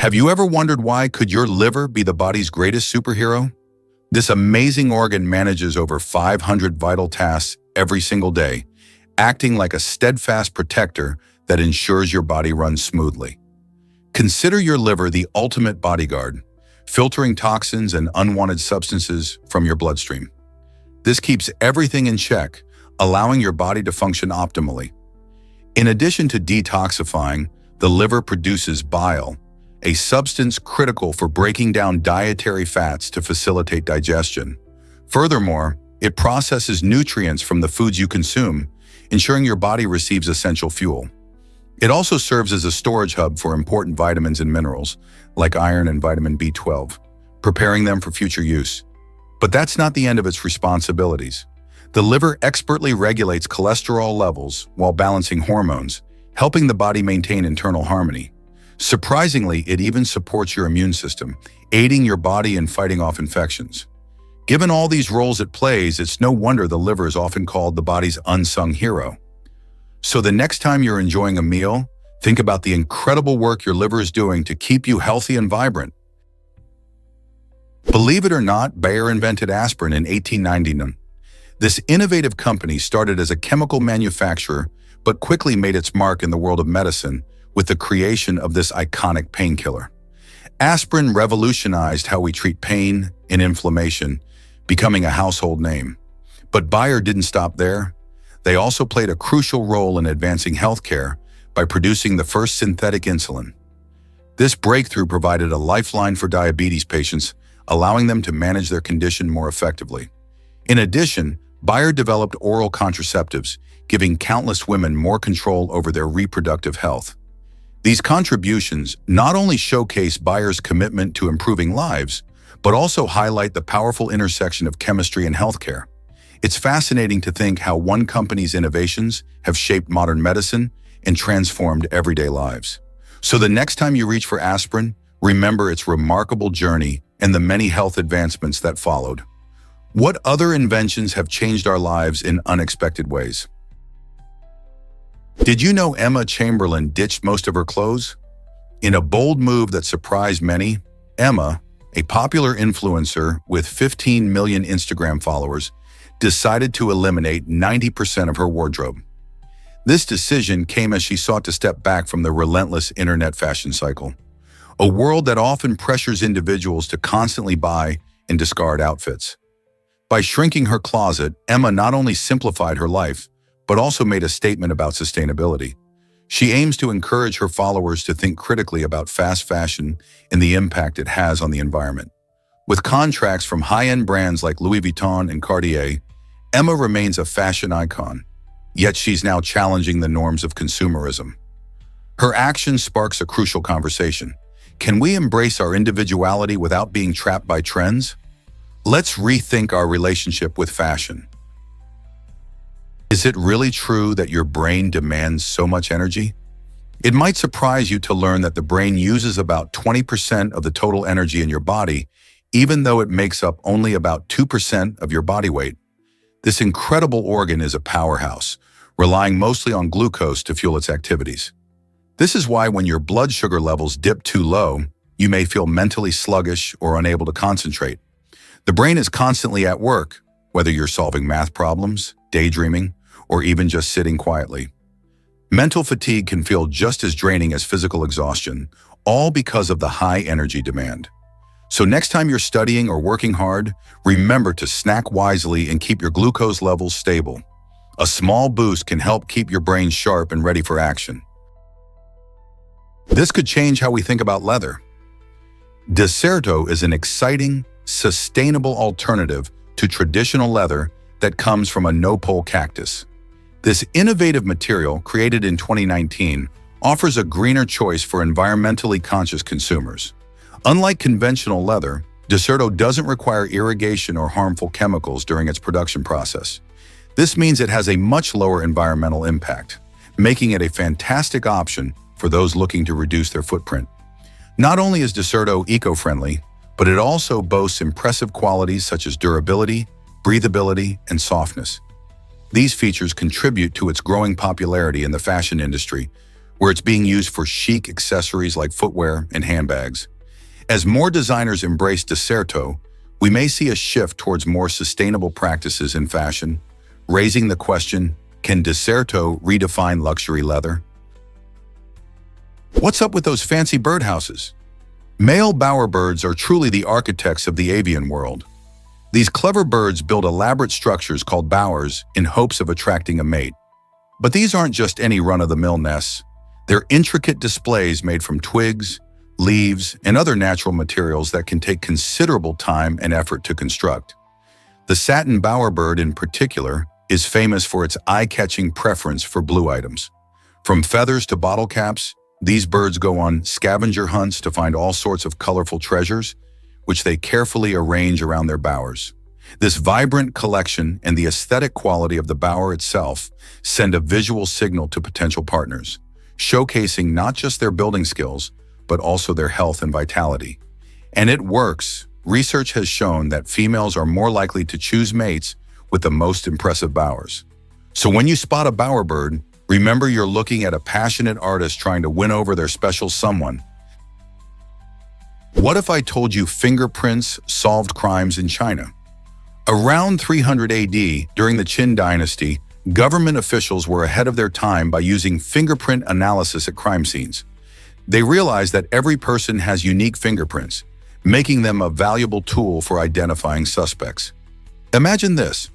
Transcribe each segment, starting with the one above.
Have you ever wondered why could your liver be the body's greatest superhero? This amazing organ manages over 500 vital tasks every single day, acting like a steadfast protector that ensures your body runs smoothly. Consider your liver the ultimate bodyguard, filtering toxins and unwanted substances from your bloodstream. This keeps everything in check, allowing your body to function optimally. In addition to detoxifying, the liver produces bile, a substance critical for breaking down dietary fats to facilitate digestion. Furthermore, it processes nutrients from the foods you consume, ensuring your body receives essential fuel. It also serves as a storage hub for important vitamins and minerals, like iron and vitamin B12, preparing them for future use. But that's not the end of its responsibilities. The liver expertly regulates cholesterol levels while balancing hormones, helping the body maintain internal harmony. Surprisingly, it even supports your immune system, aiding your body in fighting off infections. Given all these roles it plays, it's no wonder the liver is often called the body's unsung hero. So the next time you're enjoying a meal, think about the incredible work your liver is doing to keep you healthy and vibrant. Believe it or not, Bayer invented aspirin in 1899. This innovative company started as a chemical manufacturer, but quickly made its mark in the world of medicine with the creation of this iconic painkiller. Aspirin revolutionized how we treat pain and inflammation, becoming a household name. But Bayer didn't stop there. They also played a crucial role in advancing healthcare by producing the first synthetic insulin. This breakthrough provided a lifeline for diabetes patients, allowing them to manage their condition more effectively. In addition, Bayer developed oral contraceptives, giving countless women more control over their reproductive health. These contributions not only showcase Bayer's commitment to improving lives, but also highlight the powerful intersection of chemistry and healthcare. It's fascinating to think how one company's innovations have shaped modern medicine and transformed everyday lives. So the next time you reach for aspirin, remember its remarkable journey and the many health advancements that followed. What other inventions have changed our lives in unexpected ways? Did you know Emma Chamberlain ditched most of her clothes? In a bold move that surprised many, Emma, a popular influencer with 15 million Instagram followers, decided to eliminate 90% of her wardrobe. This decision came as she sought to step back from the relentless internet fashion cycle, a world that often pressures individuals to constantly buy and discard outfits. By shrinking her closet, Emma not only simplified her life, but also made a statement about sustainability. She aims to encourage her followers to think critically about fast fashion and the impact it has on the environment. With contracts from high-end brands like Louis Vuitton and Cartier, Emma remains a fashion icon, yet she's now challenging the norms of consumerism. Her action sparks a crucial conversation. Can we embrace our individuality without being trapped by trends? Let's rethink our relationship with fashion. Is it really true that your brain demands so much energy? It might surprise you to learn that the brain uses about 20% of the total energy in your body, even though it makes up only about 2% of your body weight. This incredible organ is a powerhouse, relying mostly on glucose to fuel its activities. This is why when your blood sugar levels dip too low, you may feel mentally sluggish or unable to concentrate. The brain is constantly at work, whether you're solving math problems, daydreaming, or even just sitting quietly. Mental fatigue can feel just as draining as physical exhaustion, all because of the high energy demand. So next time you're studying or working hard, remember to snack wisely and keep your glucose levels stable. A small boost can help keep your brain sharp and ready for action. This could change how we think about leather. Discerto is an exciting, sustainable alternative to traditional leather that comes from a no-pole cactus. This innovative material, created in 2019, offers a greener choice for environmentally conscious consumers. Unlike conventional leather, Discerto doesn't require irrigation or harmful chemicals during its production process. This means it has a much lower environmental impact, making it a fantastic option for those looking to reduce their footprint. Not only is Discerto eco-friendly, but it also boasts impressive qualities such as durability, breathability, and softness. These features contribute to its growing popularity in the fashion industry, where it's being used for chic accessories like footwear and handbags. As more designers embrace Deserto, we may see a shift towards more sustainable practices in fashion, raising the question, can Deserto redefine luxury leather? What's up with those fancy birdhouses? Male bowerbirds are truly the architects of the avian world. These clever birds build elaborate structures called bowers in hopes of attracting a mate. But these aren't just any run-of-the-mill nests. They're intricate displays made from twigs, leaves, and other natural materials that can take considerable time and effort to construct. The satin bowerbird in particular is famous for its eye-catching preference for blue items. From feathers to bottle caps, these birds go on scavenger hunts to find all sorts of colorful treasures, which they carefully arrange around their bowers. This vibrant collection and the aesthetic quality of the bower itself send a visual signal to potential partners, showcasing not just their building skills, but also their health and vitality. And it works. Research has shown that females are more likely to choose mates with the most impressive bowers. So when you spot a bowerbird, remember you're looking at a passionate artist trying to win over their special someone. What if I told you fingerprints solved crimes in China? Around 300 AD, during the Qin dynasty, government officials were ahead of their time by using fingerprint analysis at crime scenes. They realized that every person has unique fingerprints, making them a valuable tool for identifying suspects. Imagine this.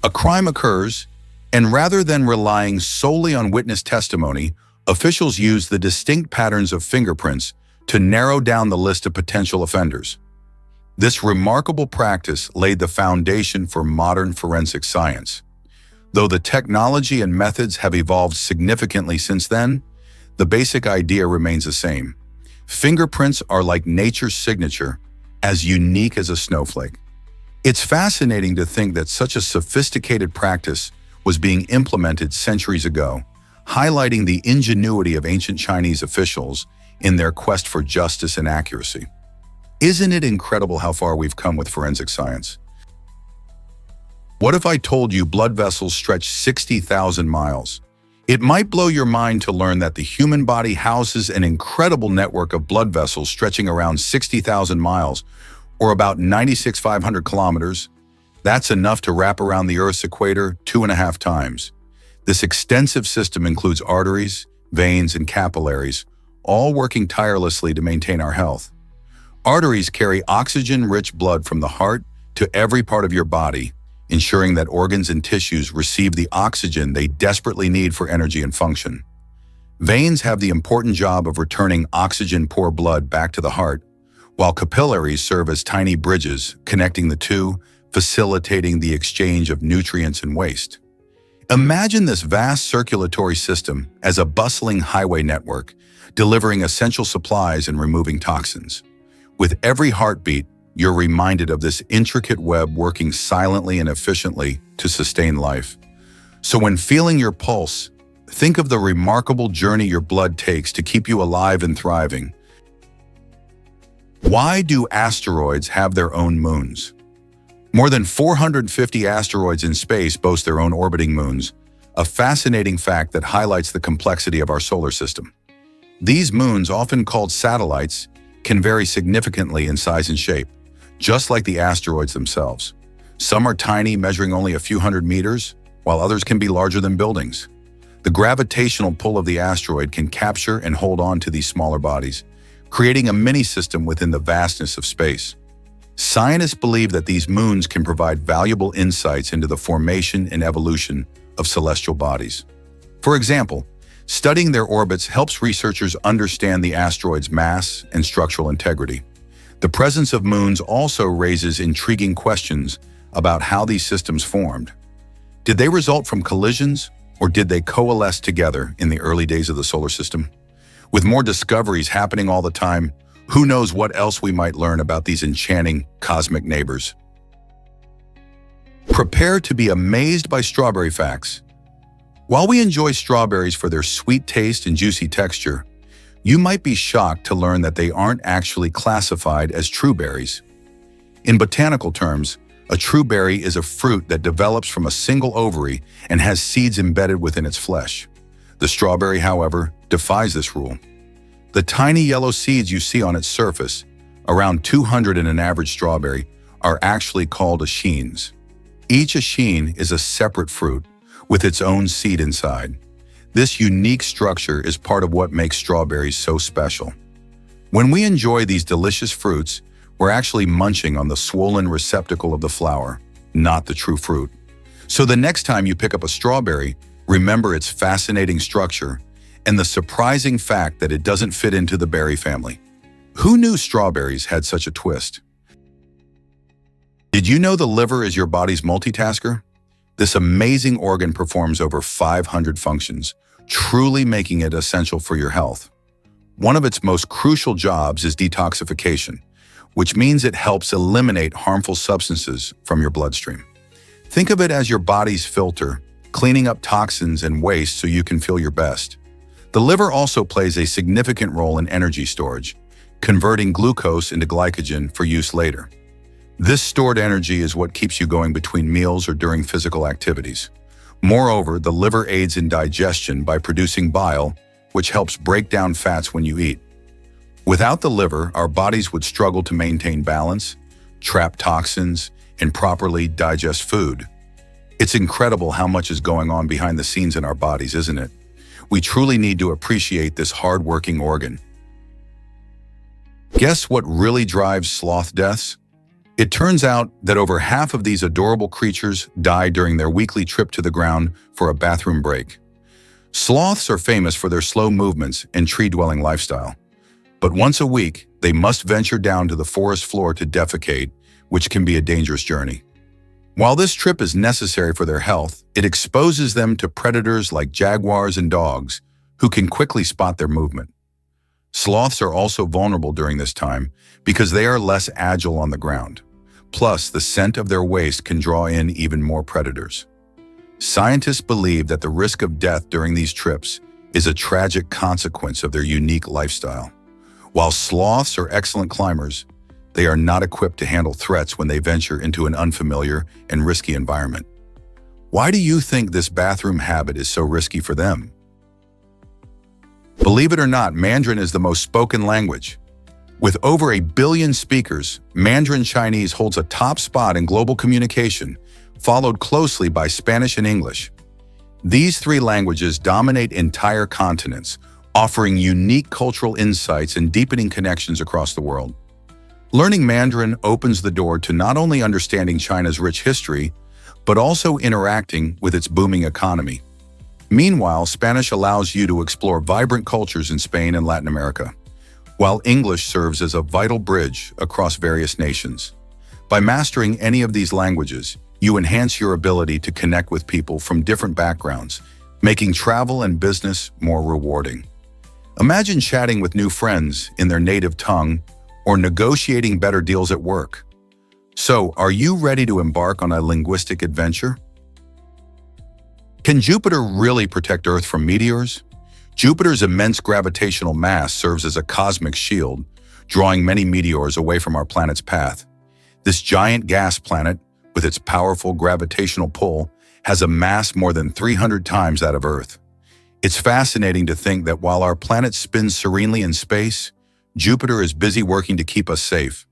A crime occurs, and rather than relying solely on witness testimony, officials use the distinct patterns of fingerprints to narrow down the list of potential offenders. This remarkable practice laid the foundation for modern forensic science. Though the technology and methods have evolved significantly since then, the basic idea remains the same. Fingerprints are like nature's signature, as unique as a snowflake. It's fascinating to think that such a sophisticated practice was being implemented centuries ago, highlighting the ingenuity of ancient Chinese officials in their quest for justice and accuracy. Isn't it incredible how far we've come with forensic science? What if I told you blood vessels stretch 60,000 miles? It might blow your mind to learn that the human body houses an incredible network of blood vessels stretching around 60,000 miles, or about 96,500 kilometers. That's enough to wrap around the Earth's equator 2.5 times. This extensive system includes arteries, veins, and capillaries, all working tirelessly to maintain our health. Arteries carry oxygen-rich blood from the heart to every part of your body, ensuring that organs and tissues receive the oxygen they desperately need for energy and function. Veins have the important job of returning oxygen-poor blood back to the heart, while capillaries serve as tiny bridges connecting the two, facilitating the exchange of nutrients and waste. Imagine this vast circulatory system as a bustling highway network, delivering essential supplies and removing toxins. With every heartbeat, you're reminded of this intricate web working silently and efficiently to sustain life. So when feeling your pulse, think of the remarkable journey your blood takes to keep you alive and thriving. Why do asteroids have their own moons? More than 450 asteroids in space boast their own orbiting moons, a fascinating fact that highlights the complexity of our solar system. These moons, often called satellites, can vary significantly in size and shape, just like the asteroids themselves. Some are tiny, measuring only a few hundred meters, while others can be larger than buildings. The gravitational pull of the asteroid can capture and hold on to these smaller bodies, creating a mini-system within the vastness of space. Scientists believe that these moons can provide valuable insights into the formation and evolution of celestial bodies. For example, studying their orbits helps researchers understand the asteroid's mass and structural integrity. The presence of moons also raises intriguing questions about how these systems formed. Did they result from collisions, or did they coalesce together in the early days of the solar system? With more discoveries happening all the time, who knows what else we might learn about these enchanting cosmic neighbors. Prepare to be amazed by strawberry facts. While we enjoy strawberries for their sweet taste and juicy texture, you might be shocked to learn that they aren't actually classified as true berries. In botanical terms, a true berry is a fruit that develops from a single ovary and has seeds embedded within its flesh. The strawberry, however, defies this rule. The tiny yellow seeds you see on its surface, around 200 in an average strawberry, are actually called achenes. Each achene is a separate fruit with its own seed inside. This unique structure is part of what makes strawberries so special. When we enjoy these delicious fruits, we're actually munching on the swollen receptacle of the flower, not the true fruit. So the next time you pick up a strawberry, remember its fascinating structure and the surprising fact that it doesn't fit into the berry family. Who knew strawberries had such a twist? Did you know the liver is your body's multitasker? This amazing organ performs over 500 functions, truly making it essential for your health. One of its most crucial jobs is detoxification, which means it helps eliminate harmful substances from your bloodstream. Think of it as your body's filter, cleaning up toxins and waste so you can feel your best. The liver also plays a significant role in energy storage, converting glucose into glycogen for use later. This stored energy is what keeps you going between meals or during physical activities. Moreover, the liver aids in digestion by producing bile, which helps break down fats when you eat. Without the liver, our bodies would struggle to maintain balance, trap toxins, and properly digest food. It's incredible how much is going on behind the scenes in our bodies, isn't it? We truly need to appreciate this hard-working organ. Guess what really drives sloth deaths? It turns out that over half of these adorable creatures die during their weekly trip to the ground for a bathroom break. Sloths are famous for their slow movements and tree-dwelling lifestyle. But once a week, they must venture down to the forest floor to defecate, which can be a dangerous journey. While this trip is necessary for their health, it exposes them to predators like jaguars and dogs, who can quickly spot their movement. Sloths are also vulnerable during this time because they are less agile on the ground. Plus, the scent of their waste can draw in even more predators. Scientists believe that the risk of death during these trips is a tragic consequence of their unique lifestyle. While sloths are excellent climbers, they are not equipped to handle threats when they venture into an unfamiliar and risky environment. Why do you think this bathroom habit is so risky for them? Believe it or not, Mandarin is the most spoken language. With over 1 billion speakers, Mandarin Chinese holds a top spot in global communication, followed closely by Spanish and English. These 3 languages dominate entire continents, offering unique cultural insights and deepening connections across the world. Learning Mandarin opens the door to not only understanding China's rich history, but also interacting with its booming economy. Meanwhile, Spanish allows you to explore vibrant cultures in Spain and Latin America, while English serves as a vital bridge across various nations. By mastering any of these languages, you enhance your ability to connect with people from different backgrounds, making travel and business more rewarding. Imagine chatting with new friends in their native tongue or negotiating better deals at work. So, are you ready to embark on a linguistic adventure? Can Jupiter really protect Earth from meteors? Jupiter's immense gravitational mass serves as a cosmic shield, drawing many meteors away from our planet's path. This giant gas planet, with its powerful gravitational pull, has a mass more than 300 times that of Earth. It's fascinating to think that while our planet spins serenely in space, Jupiter is busy working to keep us safe.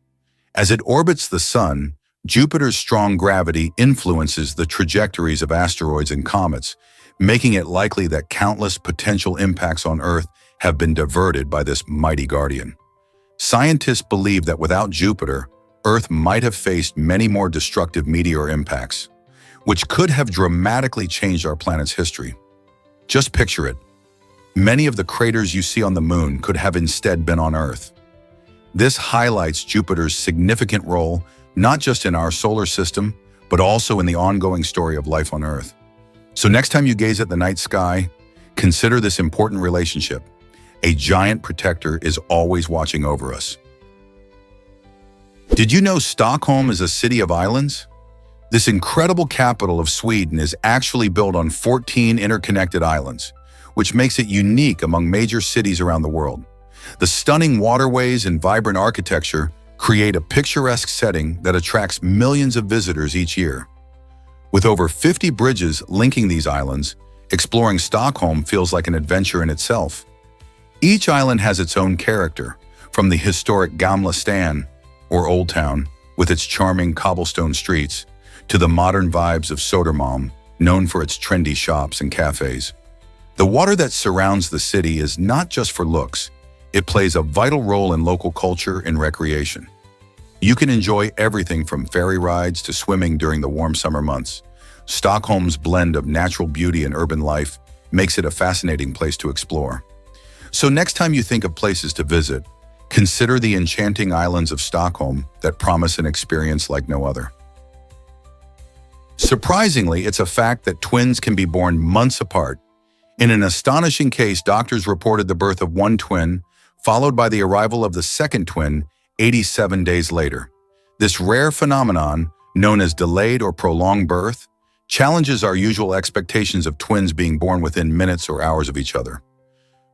As it orbits the Sun, Jupiter's strong gravity influences the trajectories of asteroids and comets, making it likely that countless potential impacts on Earth have been diverted by this mighty guardian. Scientists believe that without Jupiter, Earth might have faced many more destructive meteor impacts, which could have dramatically changed our planet's history. Just picture it. Many of the craters you see on the Moon could have instead been on Earth. This highlights Jupiter's significant role not just in our solar system, but also in the ongoing story of life on Earth. So next time you gaze at the night sky, consider this important relationship. A giant protector is always watching over us. Did you know Stockholm is a city of islands? This incredible capital of Sweden is actually built on 14 interconnected islands, which makes it unique among major cities around the world. The stunning waterways and vibrant architecture create a picturesque setting that attracts millions of visitors each year. With over 50 bridges linking these islands, Exploring Stockholm feels like an adventure in itself. Each island has its own character, from the historic Gamla Stan, or Old Town, with its charming cobblestone streets, to the modern vibes of Södermalm, known for its trendy shops and cafes. The water that surrounds the city is not just for looks. It plays a vital role in local culture and recreation. You can enjoy everything from ferry rides to swimming during the warm summer months. Stockholm's blend of natural beauty and urban life makes it a fascinating place to explore. So next time you think of places to visit, consider the enchanting islands of Stockholm that promise an experience like no other. Surprisingly, it's a fact that twins can be born months apart. In an astonishing case, doctors reported the birth of one twin, followed by the arrival of the second twin 87 days later. This rare phenomenon, known as delayed or prolonged birth, challenges our usual expectations of twins being born within minutes or hours of each other.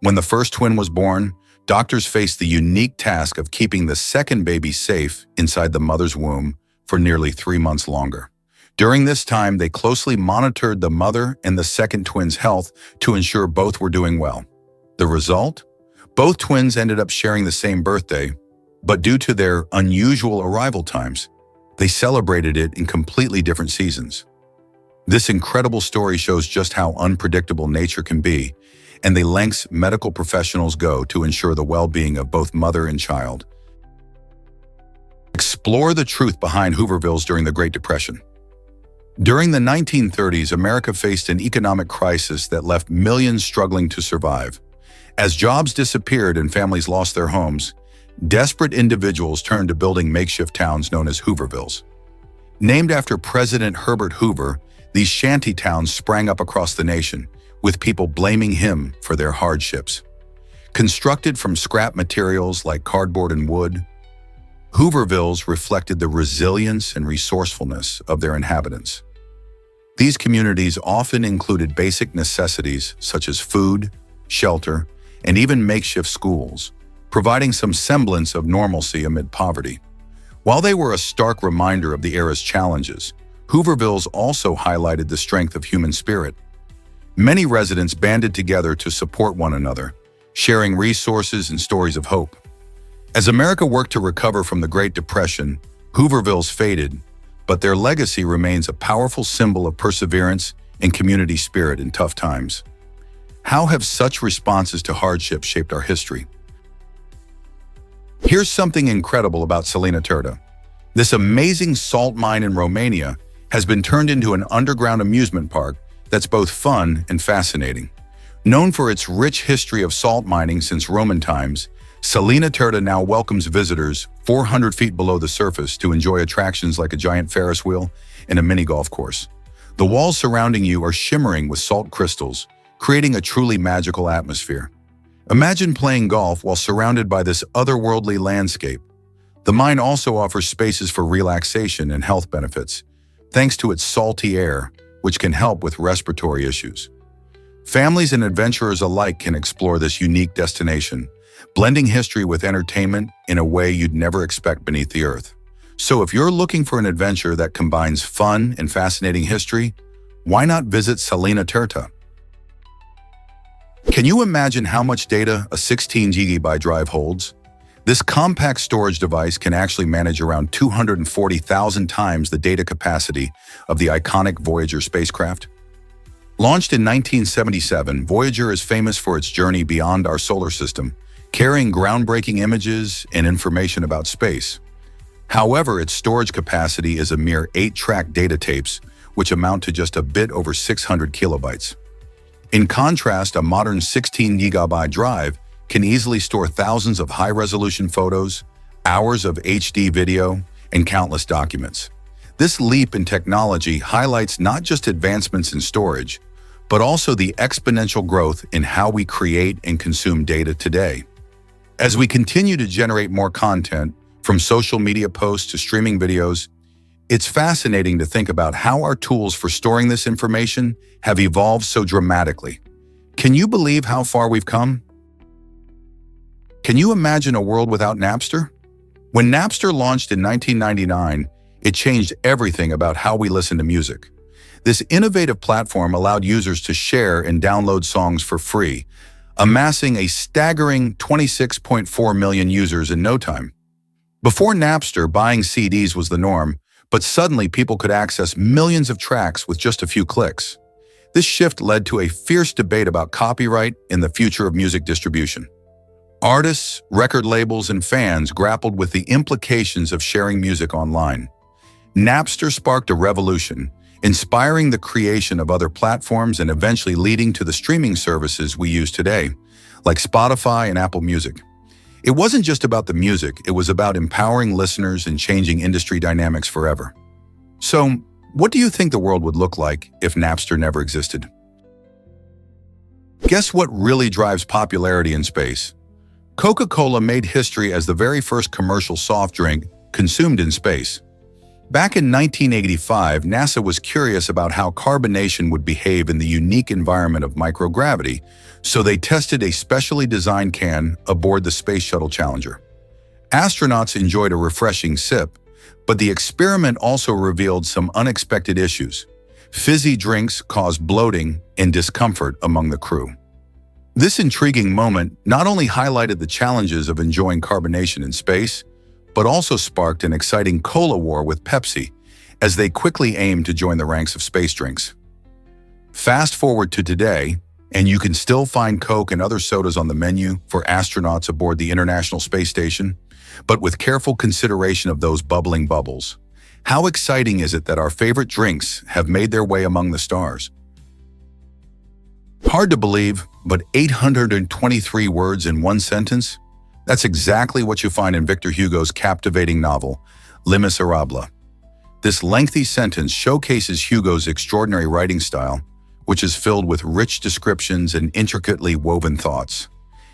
When the first twin was born, doctors faced the unique task of keeping the second baby safe inside the mother's womb for nearly 3 months longer. During this time, they closely monitored the mother and the second twin's health to ensure both were doing well. The result? Both twins ended up sharing the same birthday, but due to their unusual arrival times, they celebrated it in completely different seasons. This incredible story shows just how unpredictable nature can be, and the lengths medical professionals go to ensure the well-being of both mother and child. Explore the truth behind Hoovervilles during the Great Depression. During the 1930s, America faced an economic crisis that left millions struggling to survive. As jobs disappeared and families lost their homes, desperate individuals turned to building makeshift towns known as Hoovervilles. Named after President Herbert Hoover, these shanty towns sprang up across the nation, with people blaming him for their hardships. Constructed from scrap materials like cardboard and wood, Hoovervilles reflected the resilience and resourcefulness of their inhabitants. These communities often included basic necessities such as food, shelter, and even makeshift schools, providing some semblance of normalcy amid poverty. While they were a stark reminder of the era's challenges, Hoovervilles also highlighted the strength of human spirit. Many residents banded together to support one another, sharing resources and stories of hope. As America worked to recover from the Great Depression, Hoovervilles faded, but their legacy remains a powerful symbol of perseverance and community spirit in tough times. How have such responses to hardship shaped our history? Here's something incredible about Salina Turda. This amazing salt mine in Romania has been turned into an underground amusement park that's both fun and fascinating. Known for its rich history of salt mining since Roman times, Salina Turda now welcomes visitors 400 feet below the surface to enjoy attractions like a giant Ferris wheel and a mini golf course. The walls surrounding you are shimmering with salt crystals, creating a truly magical atmosphere. Imagine playing golf while surrounded by this otherworldly landscape. The mine also offers spaces for relaxation and health benefits, thanks to its salty air, which can help with respiratory issues. Families and adventurers alike can explore this unique destination, blending history with entertainment in a way you'd never expect beneath the earth. So if you're looking for an adventure that combines fun and fascinating history, why not visit Salina Turda? Can you imagine how much data a 16 GB drive holds? This compact storage device can actually manage around 240,000 times the data capacity of the iconic Voyager spacecraft. Launched in 1977, Voyager is famous for its journey beyond our solar system, carrying groundbreaking images and information about space. However, its storage capacity is a mere 8-track data tapes, which amount to just a bit over 600 kilobytes. In contrast, a modern 16 GB drive can easily store thousands of high-resolution photos, hours of HD video, and countless documents. This leap in technology highlights not just advancements in storage, but also the exponential growth in how we create and consume data today. As we continue to generate more content, from social media posts to streaming videos, it's fascinating to think about how our tools for storing this information have evolved so dramatically. Can you believe how far we've come? Can you imagine a world without Napster? When Napster launched in 1999, it changed everything about how we listen to music. This innovative platform allowed users to share and download songs for free, amassing a staggering 26.4 million users in no time. Before Napster, buying CDs was the norm, but suddenly people could access millions of tracks with just a few clicks. This shift led to a fierce debate about copyright and the future of music distribution. Artists, record labels, and fans grappled with the implications of sharing music online. Napster sparked a revolution, inspiring the creation of other platforms and eventually leading to the streaming services we use today, like Spotify and Apple Music. It wasn't just about the music, it was about empowering listeners and changing industry dynamics forever. So, what do you think the world would look like if Napster never existed? Guess what really drives popularity in space? Coca-Cola made history as the very first commercial soft drink consumed in space. Back in 1985, NASA was curious about how carbonation would behave in the unique environment of microgravity, so they tested a specially designed can aboard the Space Shuttle Challenger. Astronauts enjoyed a refreshing sip, but the experiment also revealed some unexpected issues. Fizzy drinks caused bloating and discomfort among the crew. This intriguing moment not only highlighted the challenges of enjoying carbonation in space, but also sparked an exciting cola war with Pepsi, as they quickly aimed to join the ranks of space drinks. Fast forward to today, and you can still find Coke and other sodas on the menu for astronauts aboard the International Space Station, but with careful consideration of those bubbling bubbles. How exciting is it that our favorite drinks have made their way among the stars? Hard to believe, but 823 words in one sentence? That's exactly what you find in Victor Hugo's captivating novel, Les Miserables. This lengthy sentence showcases Hugo's extraordinary writing style, which is filled with rich descriptions and intricately woven thoughts.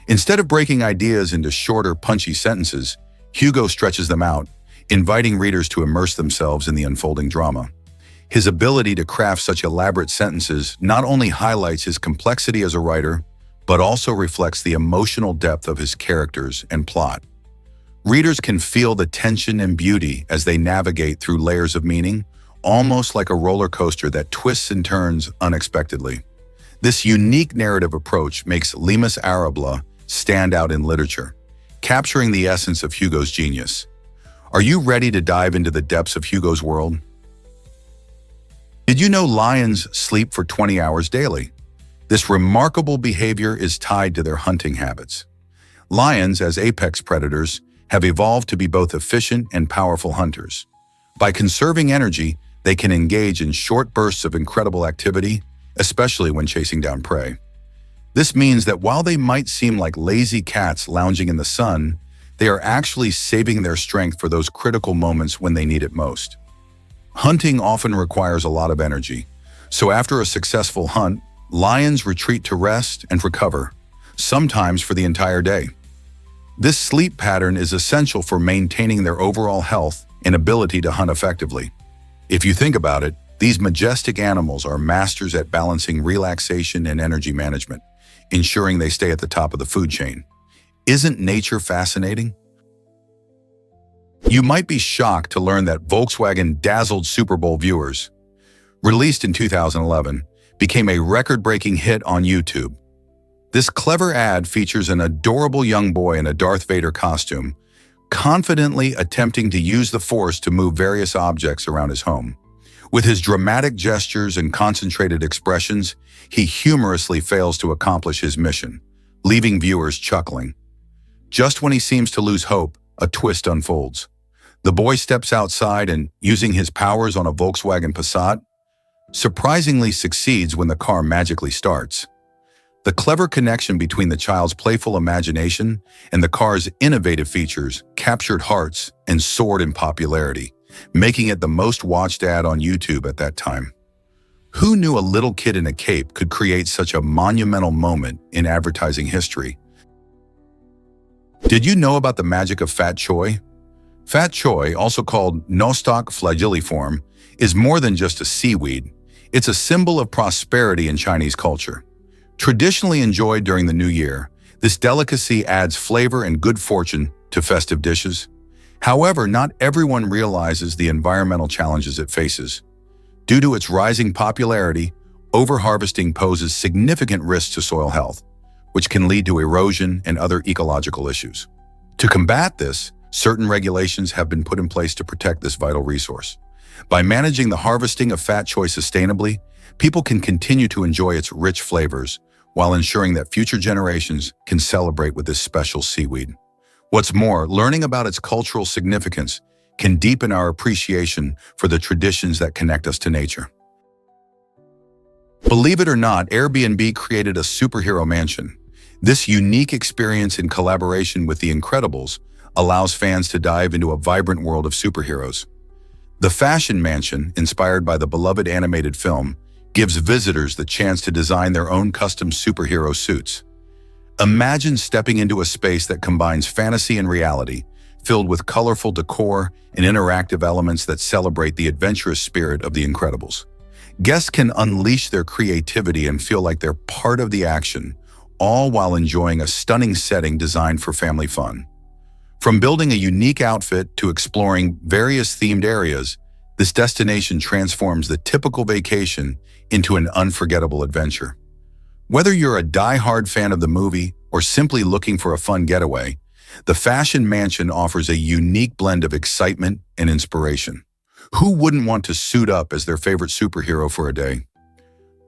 Instead of breaking ideas into shorter, punchy sentences, Hugo stretches them out, inviting readers to immerse themselves in the unfolding drama. His ability to craft such elaborate sentences not only highlights his complexity as a writer, but also reflects the emotional depth of his characters and plot. Readers can feel the tension and beauty as they navigate through layers of meaning, almost like a roller coaster that twists and turns unexpectedly. This unique narrative approach makes Les Miserables stand out in literature, capturing the essence of Hugo's genius. Are you ready to dive into the depths of Hugo's world? Did you know lions sleep for 20 hours daily? This remarkable behavior is tied to their hunting habits. Lions, as apex predators, have evolved to be both efficient and powerful hunters. By conserving energy, they can engage in short bursts of incredible activity, especially when chasing down prey. This means that while they might seem like lazy cats lounging in the sun, they are actually saving their strength for those critical moments when they need it most. Hunting often requires a lot of energy, so after a successful hunt, lions retreat to rest and recover, sometimes for the entire day. This sleep pattern is essential for maintaining their overall health and ability to hunt effectively. If you think about it, these majestic animals are masters at balancing relaxation and energy management, ensuring they stay at the top of the food chain. Isn't nature fascinating? You might be shocked to learn that Volkswagen dazzled Super Bowl viewers. Released in 2011, became a record-breaking hit on YouTube. This clever ad features an adorable young boy in a Darth Vader costume, confidently attempting to use the Force to move various objects around his home. With his dramatic gestures and concentrated expressions, he humorously fails to accomplish his mission, leaving viewers chuckling. Just when he seems to lose hope, a twist unfolds. The boy steps outside and, using his powers on a Volkswagen Passat, surprisingly succeeds when the car magically starts. The clever connection between the child's playful imagination and the car's innovative features captured hearts and soared in popularity, making it the most watched ad on YouTube at that time. Who knew a little kid in a cape could create such a monumental moment in advertising history? Did you know about the magic of fat choy? Fat choy, also called Nostoc flagelliform, is more than just a seaweed. It's a symbol of prosperity in Chinese culture. Traditionally enjoyed during the New Year, this delicacy adds flavor and good fortune to festive dishes. However, not everyone realizes the environmental challenges it faces. Due to its rising popularity, overharvesting poses significant risks to soil health, which can lead to erosion and other ecological issues. To combat this, certain regulations have been put in place to protect this vital resource. By managing the harvesting of fat choy sustainably, people can continue to enjoy its rich flavors while ensuring that future generations can celebrate with this special seaweed. What's more, learning about its cultural significance can deepen our appreciation for the traditions that connect us to nature. Believe it or not, Airbnb created a superhero mansion. This unique experience in collaboration with The Incredibles allows fans to dive into a vibrant world of superheroes. The Fashion Mansion, inspired by the beloved animated film, gives visitors the chance to design their own custom superhero suits. Imagine stepping into a space that combines fantasy and reality, filled with colorful decor and interactive elements that celebrate the adventurous spirit of The Incredibles. Guests can unleash their creativity and feel like they're part of the action, all while enjoying a stunning setting designed for family fun. From building a unique outfit to exploring various themed areas, this destination transforms the typical vacation into an unforgettable adventure. Whether you're a die-hard fan of the movie or simply looking for a fun getaway, the Fashion Mansion offers a unique blend of excitement and inspiration. Who wouldn't want to suit up as their favorite superhero for a day?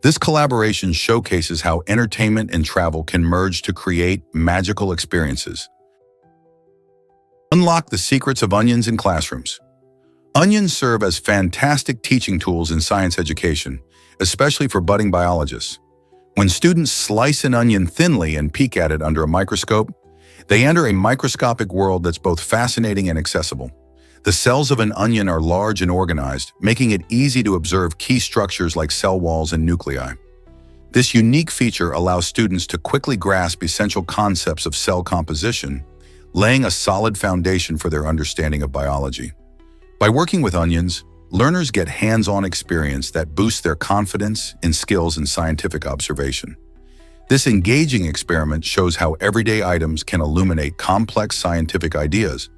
This collaboration showcases how entertainment and travel can merge to create magical experiences. Unlock the secrets of onions in classrooms. Onions serve as fantastic teaching tools in science education, especially for budding biologists. When students slice an onion thinly and peek at it under a microscope, they enter a microscopic world that's both fascinating and accessible. The cells of an onion are large and organized, making it easy to observe key structures like cell walls and nuclei. This unique feature allows students to quickly grasp essential concepts of cell composition, laying a solid foundation for their understanding of biology. By working with onions, learners get hands-on experience that boosts their confidence and skills in scientific observation. This engaging experiment shows how everyday items can illuminate complex scientific ideas.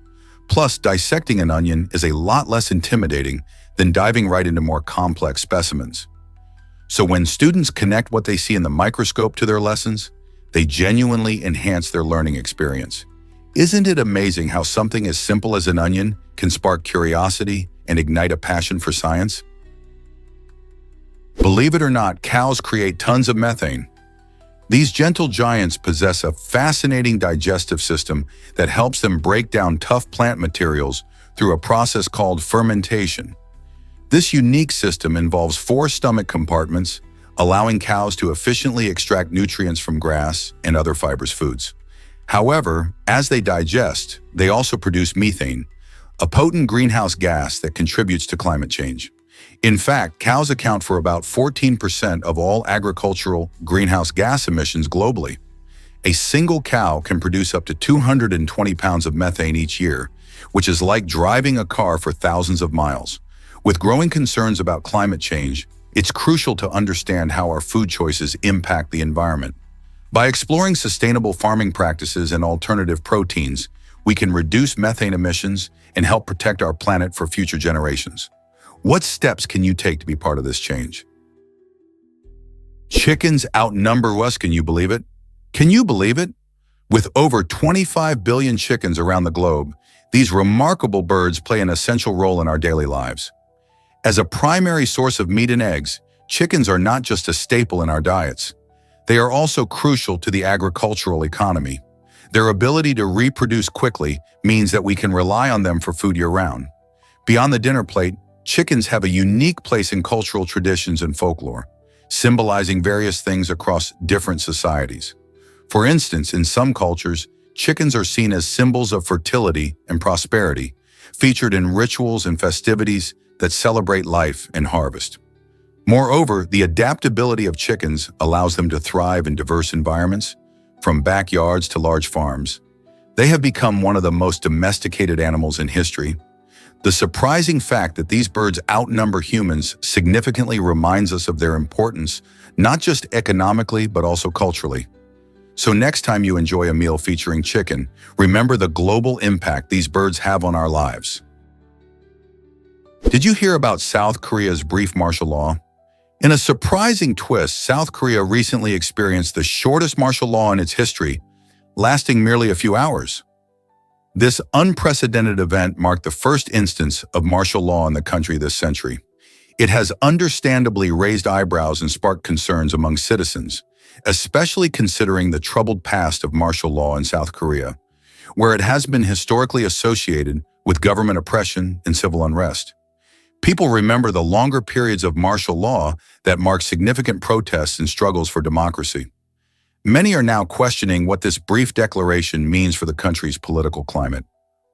Plus, dissecting an onion is a lot less intimidating than diving right into more complex specimens. So when students connect what they see in the microscope to their lessons, they genuinely enhance their learning experience. Isn't it amazing how something as simple as an onion can spark curiosity and ignite a passion for science? Believe it or not, cows create tons of methane. These gentle giants possess a fascinating digestive system that helps them break down tough plant materials through a process called fermentation. This unique system involves 4 stomach compartments, allowing cows to efficiently extract nutrients from grass and other fibrous foods. However, as they digest, they also produce methane, a potent greenhouse gas that contributes to climate change. In fact, cows account for about 14% of all agricultural greenhouse gas emissions globally. A single cow can produce up to 220 pounds of methane each year, which is like driving a car for thousands of miles. With growing concerns about climate change, it's crucial to understand how our food choices impact the environment. By exploring sustainable farming practices and alternative proteins, we can reduce methane emissions and help protect our planet for future generations. What steps can you take to be part of this change? Chickens outnumber us, can you believe it? Can you believe it? With over 25 billion chickens around the globe, these remarkable birds play an essential role in our daily lives. As a primary source of meat and eggs, chickens are not just a staple in our diets. They are also crucial to the agricultural economy. Their ability to reproduce quickly means that we can rely on them for food year-round. Beyond the dinner plate, chickens have a unique place in cultural traditions and folklore, symbolizing various things across different societies. For instance, in some cultures, chickens are seen as symbols of fertility and prosperity, featured in rituals and festivities that celebrate life and harvest. Moreover, the adaptability of chickens allows them to thrive in diverse environments, from backyards to large farms. They have become one of the most domesticated animals in history. The surprising fact that these birds outnumber humans significantly reminds us of their importance, not just economically, but also culturally. So next time you enjoy a meal featuring chicken, remember the global impact these birds have on our lives. Did you hear about South Korea's brief martial law? In a surprising twist, South Korea recently experienced the shortest martial law in its history, lasting merely a few hours. This unprecedented event marked the first instance of martial law in the country this century. It has understandably raised eyebrows and sparked concerns among citizens, especially considering the troubled past of martial law in South Korea, where it has been historically associated with government oppression and civil unrest. People remember the longer periods of martial law that marked significant protests and struggles for democracy. Many are now questioning what this brief declaration means for the country's political climate.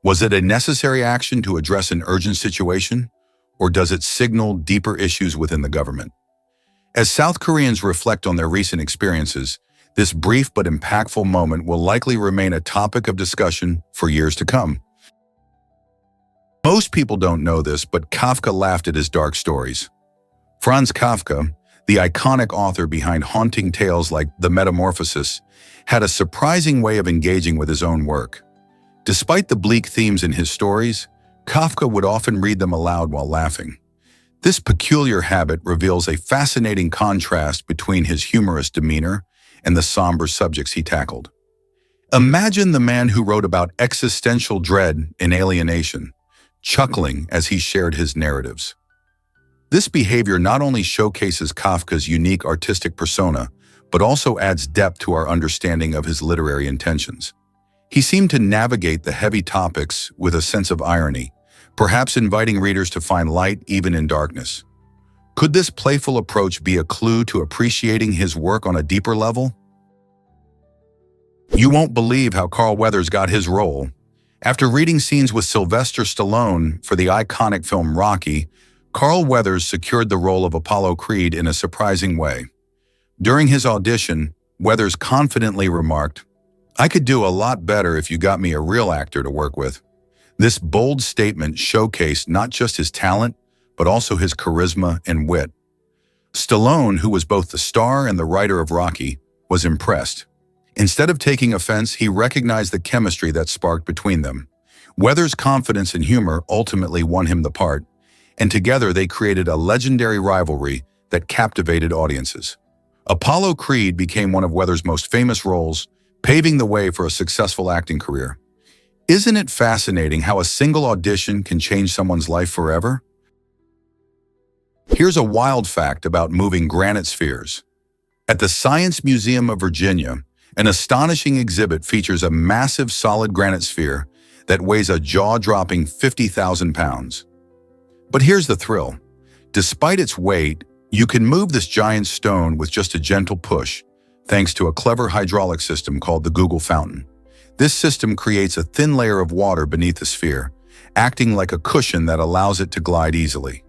Was it a necessary action to address an urgent situation, or does it signal deeper issues within the government? As South Koreans reflect on their recent experiences, this brief but impactful moment will likely remain a topic of discussion for years to come. Most people don't know this, but Kafka laughed at his dark stories. Franz Kafka, the iconic author behind haunting tales like The Metamorphosis, had a surprising way of engaging with his own work. Despite the bleak themes in his stories, Kafka would often read them aloud while laughing. This peculiar habit reveals a fascinating contrast between his humorous demeanor and the somber subjects he tackled. Imagine the man who wrote about existential dread and alienation, chuckling as he shared his narratives. This behavior not only showcases Kafka's unique artistic persona, but also adds depth to our understanding of his literary intentions. He seemed to navigate the heavy topics with a sense of irony, perhaps inviting readers to find light even in darkness. Could this playful approach be a clue to appreciating his work on a deeper level? You won't believe how Carl Weathers got his role. After reading scenes with Sylvester Stallone for the iconic film Rocky, Carl Weathers secured the role of Apollo Creed in a surprising way. During his audition, Weathers confidently remarked, "I could do a lot better if you got me a real actor to work with." This bold statement showcased not just his talent, but also his charisma and wit. Stallone, who was both the star and the writer of Rocky, was impressed. Instead of taking offense, he recognized the chemistry that sparked between them. Weathers' confidence and humor ultimately won him the part, and together they created a legendary rivalry that captivated audiences. Apollo Creed became one of Weathers' most famous roles, paving the way for a successful acting career. Isn't it fascinating how a single audition can change someone's life forever? Here's a wild fact about moving granite spheres. At the Science Museum of Virginia, an astonishing exhibit features a massive solid granite sphere that weighs a jaw-dropping 50,000 pounds. But here's the thrill. Despite its weight, you can move this giant stone with just a gentle push, thanks to a clever hydraulic system called the Google Fountain. This system creates a thin layer of water beneath the sphere, acting like a cushion that allows it to glide easily.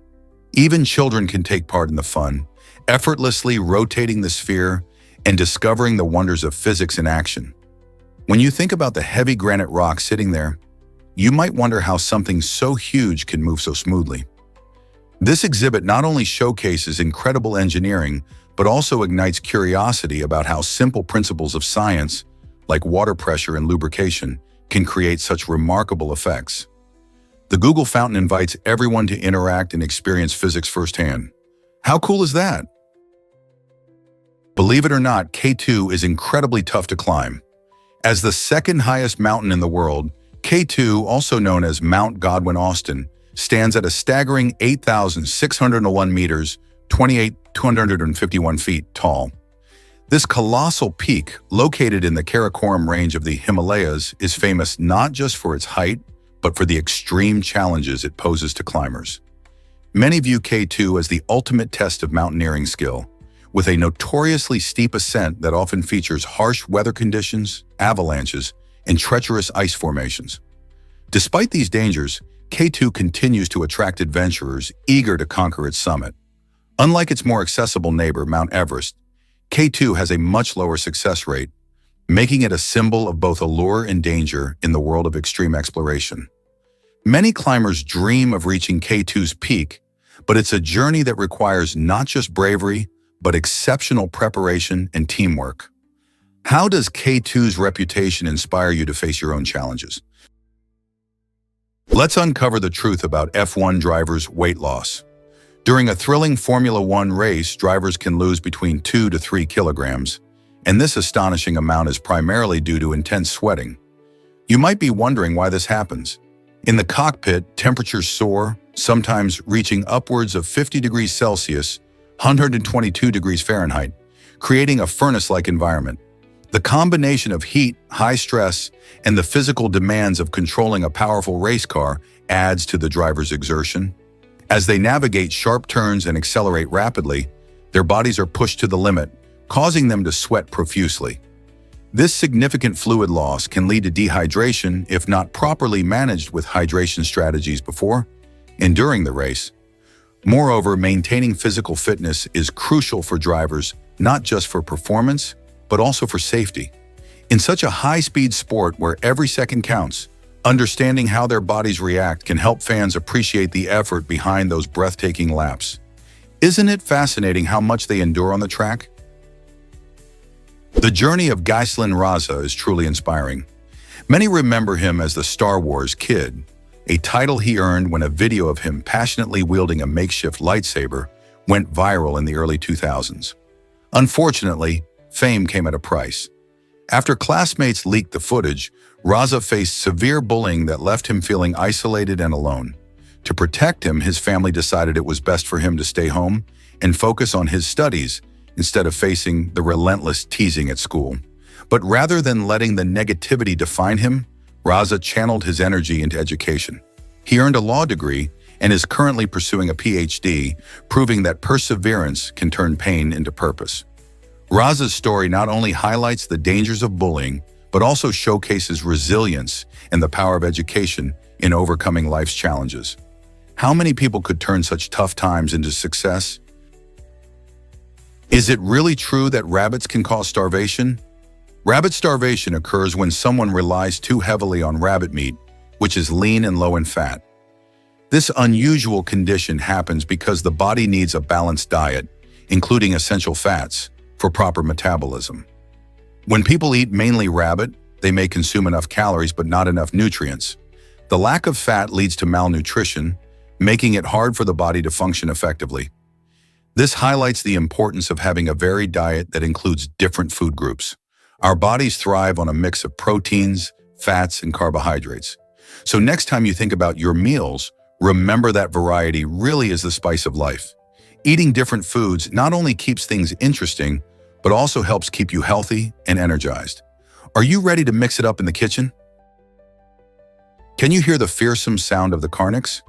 Even children can take part in the fun, effortlessly rotating the sphere and discovering the wonders of physics in action. When you think about the heavy granite rock sitting there, you might wonder how something so huge can move so smoothly. This exhibit not only showcases incredible engineering, but also ignites curiosity about how simple principles of science, like water pressure and lubrication, can create such remarkable effects. The Google Fountain invites everyone to interact and experience physics firsthand. How cool is that? Believe it or not, K2 is incredibly tough to climb. As the second highest mountain in the world, K2, also known as Mount Godwin-Austen, stands at a staggering 8,601 meters, 28,251 feet tall. This colossal peak, located in the Karakoram range of the Himalayas, is famous not just for its height, but for the extreme challenges it poses to climbers. Many view K2 as the ultimate test of mountaineering skill, with a notoriously steep ascent that often features harsh weather conditions, avalanches, and treacherous ice formations. Despite these dangers, K2 continues to attract adventurers eager to conquer its summit. Unlike its more accessible neighbor, Mount Everest, K2 has a much lower success rate, making it a symbol of both allure and danger in the world of extreme exploration. Many climbers dream of reaching K2's peak, but it's a journey that requires not just bravery, but exceptional preparation and teamwork. How does K2's reputation inspire you to face your own challenges? Let's uncover the truth about F1 drivers' weight loss. During a thrilling Formula One race, drivers can lose between 2 to 3 kilograms, and this astonishing amount is primarily due to intense sweating. You might be wondering why this happens. In the cockpit, temperatures soar, sometimes reaching upwards of 50 degrees Celsius, 122 degrees Fahrenheit, creating a furnace-like environment. The combination of heat, high stress, and the physical demands of controlling a powerful race car adds to the driver's exertion. As they navigate sharp turns and accelerate rapidly, their bodies are pushed to the limit, causing them to sweat profusely. This significant fluid loss can lead to dehydration if not properly managed with hydration strategies before and during the race. Moreover, maintaining physical fitness is crucial for drivers, not just for performance, but also for safety. In such a high-speed sport where every second counts, understanding how their bodies react can help fans appreciate the effort behind those breathtaking laps. Isn't it fascinating how much they endure on the track? The journey of Ghislain Raza is truly inspiring. Many remember him as the Star Wars Kid, a title he earned when a video of him passionately wielding a makeshift lightsaber went viral in the early 2000s. Unfortunately, fame came at a price. After classmates leaked the footage, Raza faced severe bullying that left him feeling isolated and alone. To protect him, his family decided it was best for him to stay home and focus on his studies instead of facing the relentless teasing at school. But rather than letting the negativity define him, Raza channeled his energy into education. He earned a law degree and is currently pursuing a PhD, proving that perseverance can turn pain into purpose. Raza's story not only highlights the dangers of bullying, but also showcases resilience and the power of education in overcoming life's challenges. How many people could turn such tough times into success? Is it really true that rabbits can cause starvation? Rabbit starvation occurs when someone relies too heavily on rabbit meat, which is lean and low in fat. This unusual condition happens because the body needs a balanced diet, including essential fats, for proper metabolism. When people eat mainly rabbit, they may consume enough calories but not enough nutrients. The lack of fat leads to malnutrition, making it hard for the body to function effectively. This highlights the importance of having a varied diet that includes different food groups. Our bodies thrive on a mix of proteins, fats, and carbohydrates. So next time you think about your meals, remember that variety really is the spice of life. Eating different foods not only keeps things interesting, but also helps keep you healthy and energized. Are you ready to mix it up in the kitchen? Can you hear the fearsome sound of the carnix?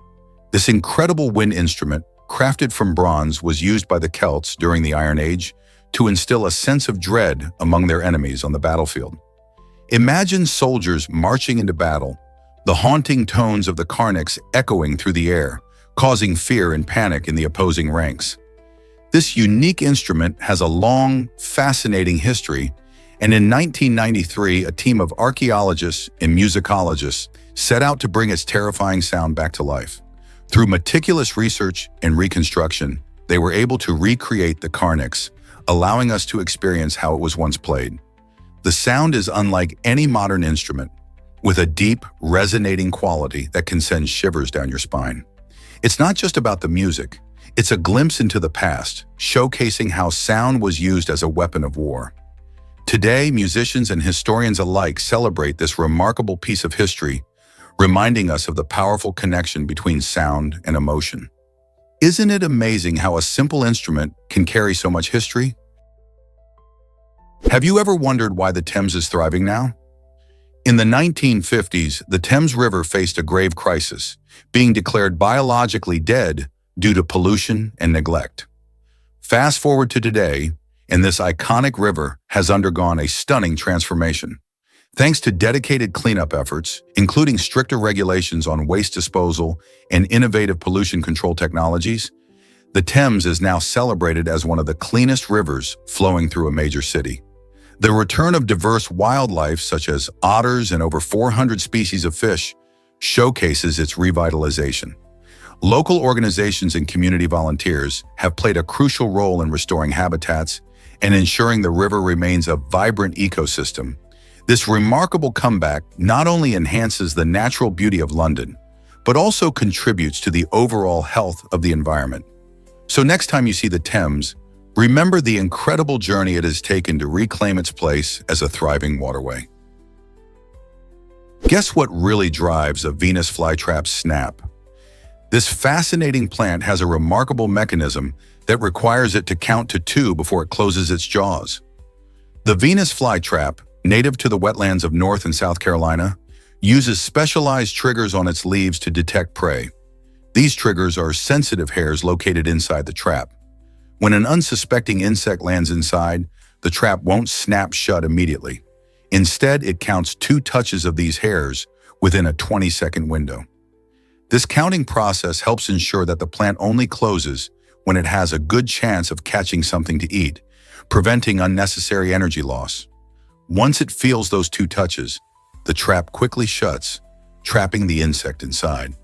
This incredible wind instrument, crafted from bronze, was used by the Celts during the Iron Age to instill a sense of dread among their enemies on the battlefield. Imagine soldiers marching into battle, the haunting tones of the carnix echoing through the air, causing fear and panic in the opposing ranks. This unique instrument has a long, fascinating history, and in 1993, a team of archaeologists and musicologists set out to bring its terrifying sound back to life. Through meticulous research and reconstruction, they were able to recreate the carnix, allowing us to experience how it was once played. The sound is unlike any modern instrument, with a deep, resonating quality that can send shivers down your spine. It's not just about the music. It's a glimpse into the past, showcasing how sound was used as a weapon of war. Today, musicians and historians alike celebrate this remarkable piece of history, reminding us of the powerful connection between sound and emotion. Isn't it amazing how a simple instrument can carry so much history? Have you ever wondered why the Thames is thriving now? In the 1950s, the Thames River faced a grave crisis, being declared biologically dead due to pollution and neglect. Fast forward to today, and this iconic river has undergone a stunning transformation. Thanks to dedicated cleanup efforts, including stricter regulations on waste disposal and innovative pollution control technologies, the Thames is now celebrated as one of the cleanest rivers flowing through a major city. The return of diverse wildlife such as otters and over 400 species of fish showcases its revitalization. Local organizations and community volunteers have played a crucial role in restoring habitats and ensuring the river remains a vibrant ecosystem. This remarkable comeback not only enhances the natural beauty of London, but also contributes to the overall health of the environment. So next time you see the Thames, remember the incredible journey it has taken to reclaim its place as a thriving waterway. Guess what really drives a Venus flytrap's snap? This fascinating plant has a remarkable mechanism that requires it to count to 2 before it closes its jaws. The Venus flytrap, native to the wetlands of North and South Carolina, uses specialized triggers on its leaves to detect prey. These triggers are sensitive hairs located inside the trap. When an unsuspecting insect lands inside, the trap won't snap shut immediately. Instead, it counts 2 touches of these hairs within a 20-second window. This counting process helps ensure that the plant only closes when it has a good chance of catching something to eat, preventing unnecessary energy loss. Once it feels those 2 touches, the trap quickly shuts, trapping the insect inside.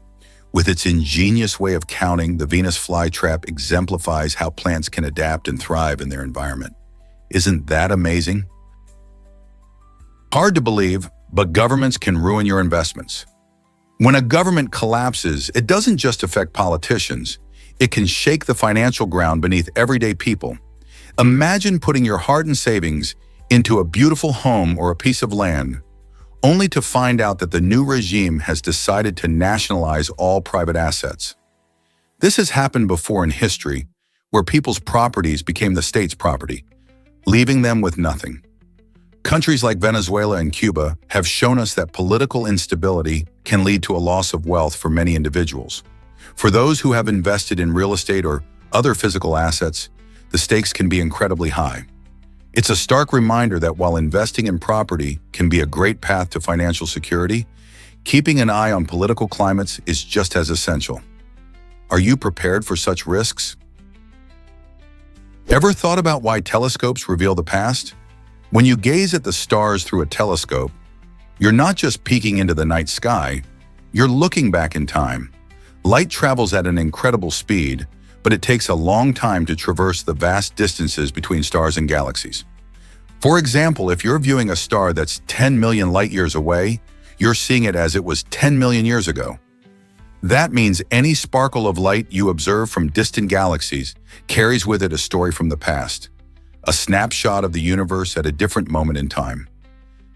With its ingenious way of counting, the Venus flytrap exemplifies how plants can adapt and thrive in their environment. Isn't that amazing? Hard to believe, but governments can ruin your investments. When a government collapses, it doesn't just affect politicians. It can shake the financial ground beneath everyday people. Imagine putting your heart and savings into a beautiful home or a piece of land, only to find out that the new regime has decided to nationalize all private assets. This has happened before in history, where people's properties became the state's property, leaving them with nothing. Countries like Venezuela and Cuba have shown us that political instability can lead to a loss of wealth for many individuals. For those who have invested in real estate or other physical assets, the stakes can be incredibly high. It's a stark reminder that while investing in property can be a great path to financial security, keeping an eye on political climates is just as essential. Are you prepared for such risks? Ever thought about why telescopes reveal the past? When you gaze at the stars through a telescope, you're not just peeking into the night sky, you're looking back in time. Light travels at an incredible speed, but it takes a long time to traverse the vast distances between stars and galaxies. For example, if you're viewing a star that's 10 million light years away, you're seeing it as it was 10 million years ago. That means any sparkle of light you observe from distant galaxies carries with it a story from the past, a snapshot of the universe at a different moment in time.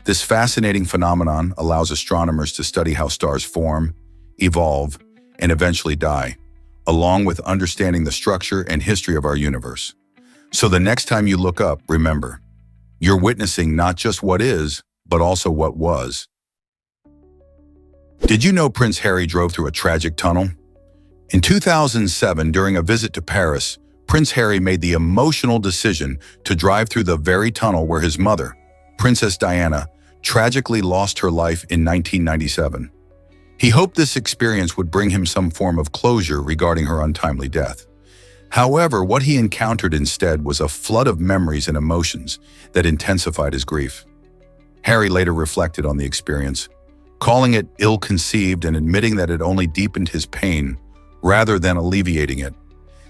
This fascinating phenomenon allows astronomers to study how stars form, evolve, and eventually die, along with understanding the structure and history of our universe. So the next time you look up, remember, you're witnessing not just what is, but also what was. Did you know Prince Harry drove through a tragic tunnel? In 2007, during a visit to Paris, Prince Harry made the emotional decision to drive through the very tunnel where his mother, Princess Diana, tragically lost her life in 1997. He hoped this experience would bring him some form of closure regarding her untimely death. However, what he encountered instead was a flood of memories and emotions that intensified his grief. Harry later reflected on the experience, calling it ill-conceived and admitting that it only deepened his pain rather than alleviating it.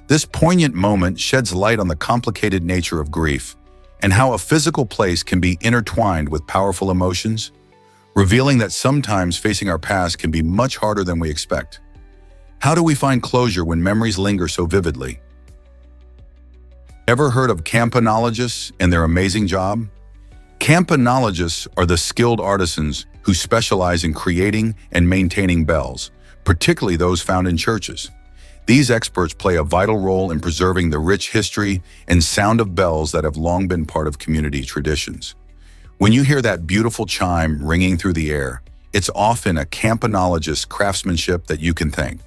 This poignant moment sheds light on the complicated nature of grief and how a physical place can be intertwined with powerful emotions, revealing that sometimes facing our past can be much harder than we expect. How do we find closure when memories linger so vividly? Ever heard of campanologists and their amazing job? Campanologists are the skilled artisans who specialize in creating and maintaining bells, particularly those found in churches. These experts play a vital role in preserving the rich history and sound of bells that have long been part of community traditions. When you hear that beautiful chime ringing through the air, it's often a campanologist's craftsmanship that you can thank.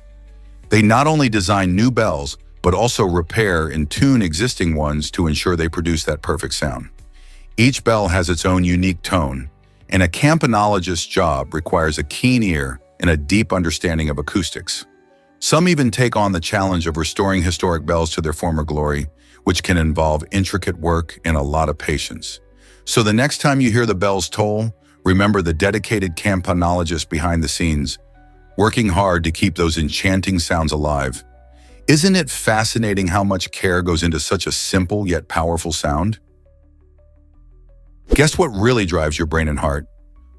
They not only design new bells, but also repair and tune existing ones to ensure they produce that perfect sound. Each bell has its own unique tone, and a campanologist's job requires a keen ear and a deep understanding of acoustics. Some even take on the challenge of restoring historic bells to their former glory, which can involve intricate work and a lot of patience. So the next time you hear the bells toll, remember the dedicated campanologist behind the scenes, working hard to keep those enchanting sounds alive. Isn't it fascinating how much care goes into such a simple yet powerful sound? Guess what really drives your brain and heart?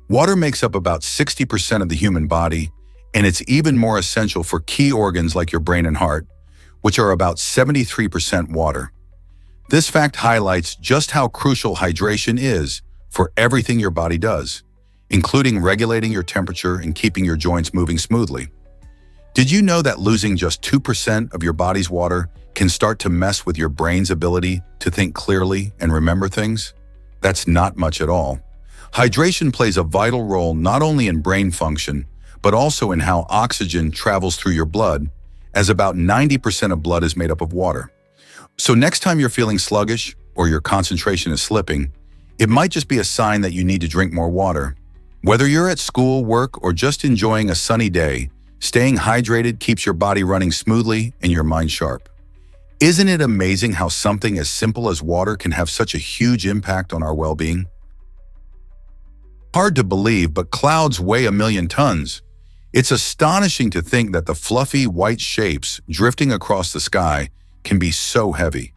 Water makes up about 60% of the human body, And it's even more essential for key organs like your brain and heart, which are about 73% water. This fact highlights just how crucial hydration is for everything your body does, including regulating your temperature and keeping your joints moving smoothly. Did you know that losing just 2% of your body's water can start to mess with your brain's ability to think clearly and remember things? That's not much at all. Hydration plays a vital role not only in brain function, but also in how oxygen travels through your blood, as about 90% of blood is made up of water. So next time you're feeling sluggish or your concentration is slipping, it might just be a sign that you need to drink more water. Whether you're at school, work, or just enjoying a sunny day, staying hydrated keeps your body running smoothly and your mind sharp. Isn't it amazing how something as simple as water can have such a huge impact on our well-being? Hard to believe, but clouds weigh 1,000,000 tons. It's astonishing to think that the fluffy white shapes drifting across the sky can be so heavy.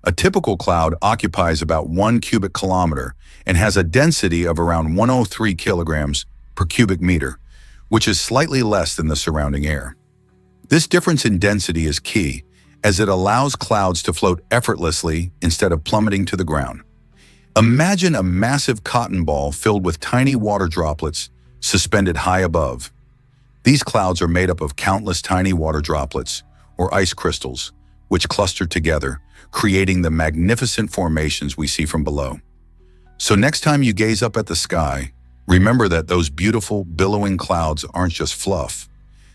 A typical cloud occupies about 1 cubic kilometer and has a density of around 103 kilograms per cubic meter, which is slightly less than the surrounding air. This difference in density is key, as it allows clouds to float effortlessly instead of plummeting to the ground. Imagine a massive cotton ball filled with tiny water droplets suspended high above. These clouds are made up of countless tiny water droplets, or ice crystals, which cluster together, creating the magnificent formations we see from below. So next time you gaze up at the sky, remember that those beautiful, billowing clouds aren't just fluff.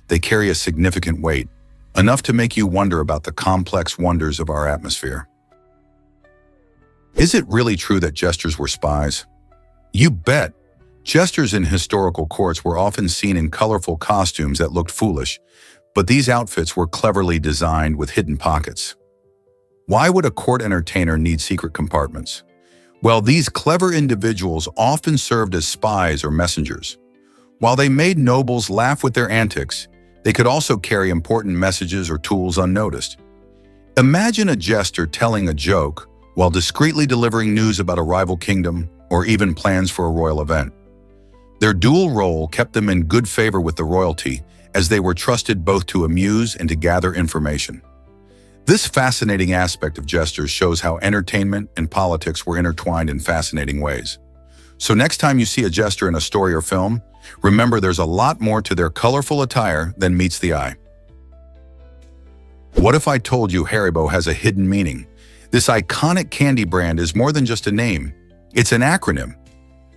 They carry a significant weight, enough to make you wonder about the complex wonders of our atmosphere. Is it really true that jesters were spies? You bet! Jesters in historical courts were often seen in colorful costumes that looked foolish, but these outfits were cleverly designed with hidden pockets. Why would a court entertainer need secret compartments? Well, these clever individuals often served as spies or messengers. While they made nobles laugh with their antics, they could also carry important messages or tools unnoticed. Imagine a jester telling a joke while discreetly delivering news about a rival kingdom or even plans for a royal event. Their dual role kept them in good favor with the royalty, as they were trusted both to amuse and to gather information. This fascinating aspect of jesters shows how entertainment and politics were intertwined in fascinating ways. So next time you see a jester in a story or film, remember there's a lot more to their colorful attire than meets the eye. What if I told you Haribo has a hidden meaning? This iconic candy brand is more than just a name. It's an acronym.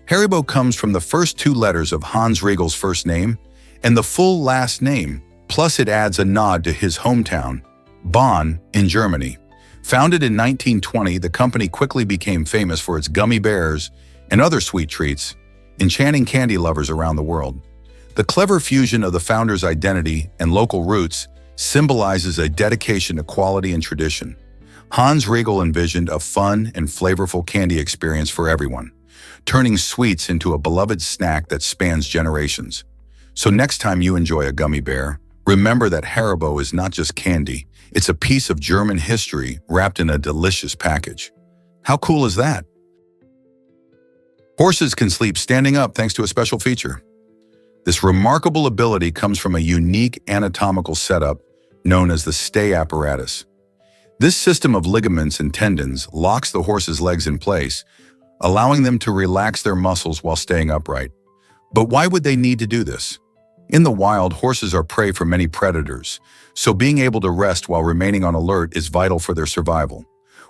Haribo comes from the first 2 letters of Hans Riegel's first name and the full last name, plus it adds a nod to his hometown, Bonn, in Germany. Founded in 1920, the company quickly became famous for its gummy bears and other sweet treats, enchanting candy lovers around the world. The clever fusion of the founder's identity and local roots symbolizes a dedication to quality and tradition. Hans Riegel envisioned a fun and flavorful candy experience for everyone, turning sweets into a beloved snack that spans generations. So next time you enjoy a gummy bear, remember that Haribo is not just candy, it's a piece of German history wrapped in a delicious package. How cool is that? Horses can sleep standing up thanks to a special feature. This remarkable ability comes from a unique anatomical setup known as the stay apparatus. This system of ligaments and tendons locks the horse's legs in place, allowing them to relax their muscles while staying upright. But why would they need to do this? In the wild, horses are prey for many predators, so being able to rest while remaining on alert is vital for their survival.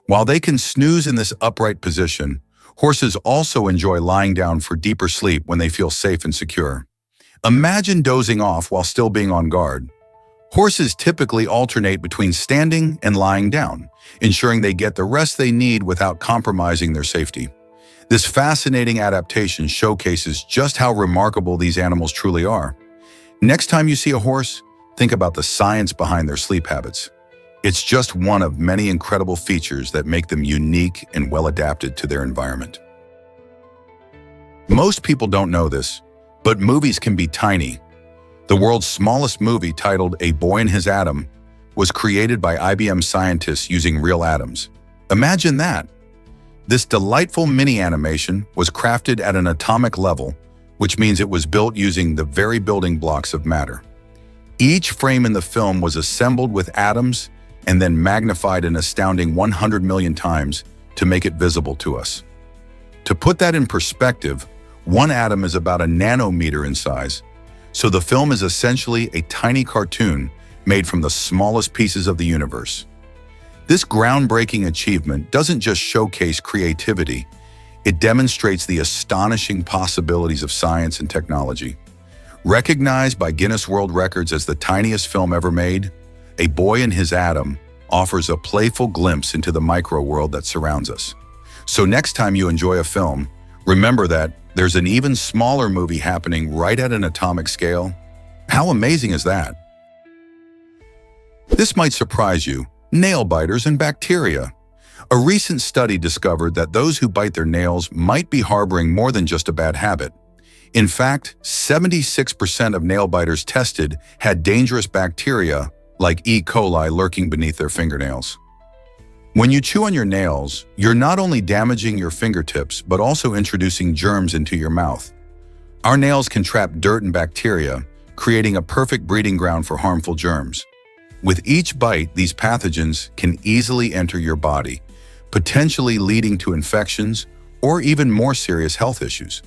While they can snooze in this upright position, horses also enjoy lying down for deeper sleep when they feel safe and secure. Imagine dozing off while still being on guard. Horses typically alternate between standing and lying down, ensuring they get the rest they need without compromising their safety. This fascinating adaptation showcases just how remarkable these animals truly are. Next time you see a horse, think about the science behind their sleep habits. It's just one of many incredible features that make them unique and well-adapted to their environment. Most people don't know this, but movies can be tiny. The world's smallest movie, titled A Boy and His Atom, was created by IBM scientists using real atoms. Imagine that! This delightful mini animation was crafted at an atomic level, which means it was built using the very building blocks of matter. Each frame in the film was assembled with atoms and then magnified an astounding 100 million times to make it visible to us. To put that in perspective, one atom is about a nanometer in size, so the film is essentially a tiny cartoon made from the smallest pieces of the universe. This groundbreaking achievement doesn't just showcase creativity, it demonstrates the astonishing possibilities of science and technology. Recognized by Guinness World Records as the tiniest film ever made, A Boy and His Atom offers a playful glimpse into the micro world that surrounds us. So next time you enjoy a film, remember that there's an even smaller movie happening right at an atomic scale. How amazing is that? This might surprise you: nail biters and bacteria. A recent study discovered that those who bite their nails might be harboring more than just a bad habit. In fact, 76% of nail biters tested had dangerous bacteria like E. coli lurking beneath their fingernails. When you chew on your nails, you're not only damaging your fingertips, but also introducing germs into your mouth. Our nails can trap dirt and bacteria, creating a perfect breeding ground for harmful germs. With each bite, these pathogens can easily enter your body, potentially leading to infections or even more serious health issues.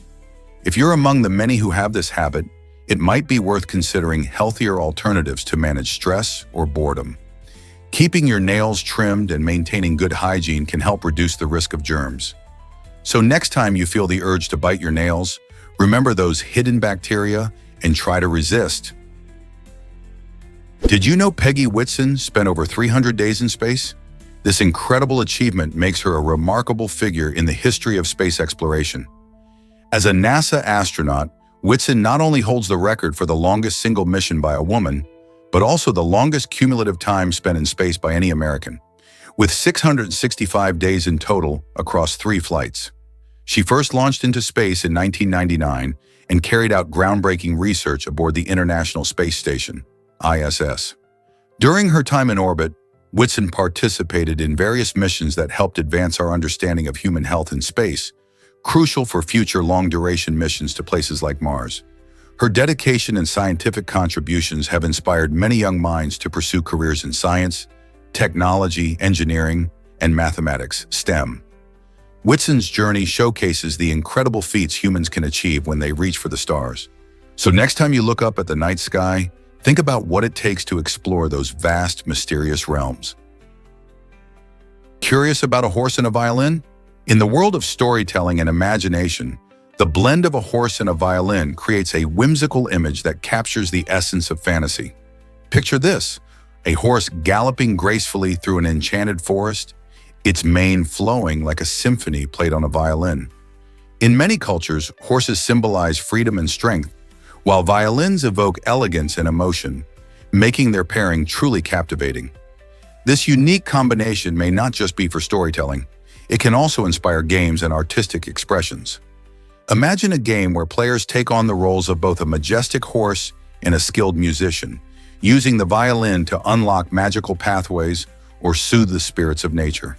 If you're among the many who have this habit, it might be worth considering healthier alternatives to manage stress or boredom. Keeping your nails trimmed and maintaining good hygiene can help reduce the risk of germs. So next time you feel the urge to bite your nails, remember those hidden bacteria and try to resist. Did you know Peggy Whitson spent over 300 days in space? This incredible achievement makes her a remarkable figure in the history of space exploration. As a NASA astronaut, Whitson not only holds the record for the longest single mission by a woman, but also the longest cumulative time spent in space by any American, with 665 days in total across 3 flights. She first launched into space in 1999 and carried out groundbreaking research aboard the International Space Station, ISS. During her time in orbit, Whitson participated in various missions that helped advance our understanding of human health in space, crucial for future long-duration missions to places like Mars. Her dedication and scientific contributions have inspired many young minds to pursue careers in science, technology, engineering, and mathematics, STEM. Whitson's journey showcases the incredible feats humans can achieve when they reach for the stars. So next time you look up at the night sky, think about what it takes to explore those vast, mysterious realms. Curious about a horse and a violin? In the world of storytelling and imagination, the blend of a horse and a violin creates a whimsical image that captures the essence of fantasy. Picture this: a horse galloping gracefully through an enchanted forest, its mane flowing like a symphony played on a violin. In many cultures, horses symbolize freedom and strength, while violins evoke elegance and emotion, making their pairing truly captivating. This unique combination may not just be for storytelling, it can also inspire games and artistic expressions. Imagine a game where players take on the roles of both a majestic horse and a skilled musician, using the violin to unlock magical pathways or soothe the spirits of nature.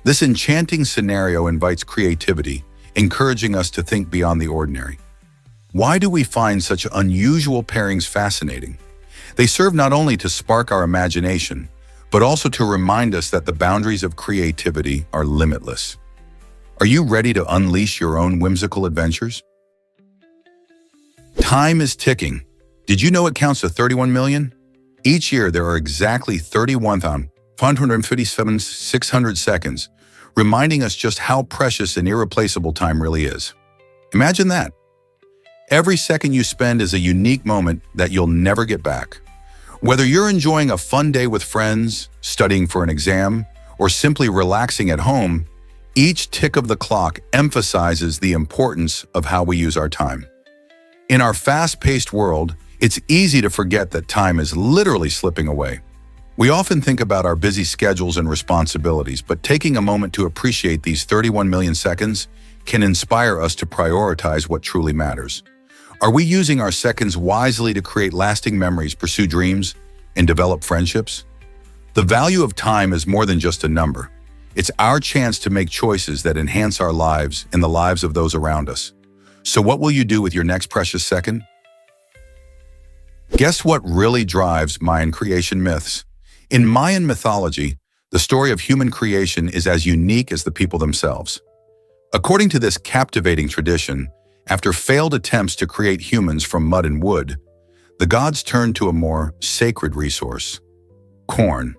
This enchanting scenario invites creativity, encouraging us to think beyond the ordinary. Why do we find such unusual pairings fascinating? They serve not only to spark our imagination, but also to remind us that the boundaries of creativity are limitless. Are you ready to unleash your own whimsical adventures? Time is ticking. Did you know it counts to 31 million? Each year, there are exactly 31,557,600 seconds, reminding us just how precious and irreplaceable time really is. Imagine that. Every second you spend is a unique moment that you'll never get back. Whether you're enjoying a fun day with friends, studying for an exam, or simply relaxing at home, each tick of the clock emphasizes the importance of how we use our time. In our fast-paced world, it's easy to forget that time is literally slipping away. We often think about our busy schedules and responsibilities, but taking a moment to appreciate these 31 million seconds can inspire us to prioritize what truly matters. Are we using our seconds wisely to create lasting memories, pursue dreams, and develop friendships? The value of time is more than just a number. It's our chance to make choices that enhance our lives and the lives of those around us. So what will you do with your next precious second? Guess what really drives Mayan creation myths? In Mayan mythology, the story of human creation is as unique as the people themselves. According to this captivating tradition, after failed attempts to create humans from mud and wood, the gods turned to a more sacred resource: corn.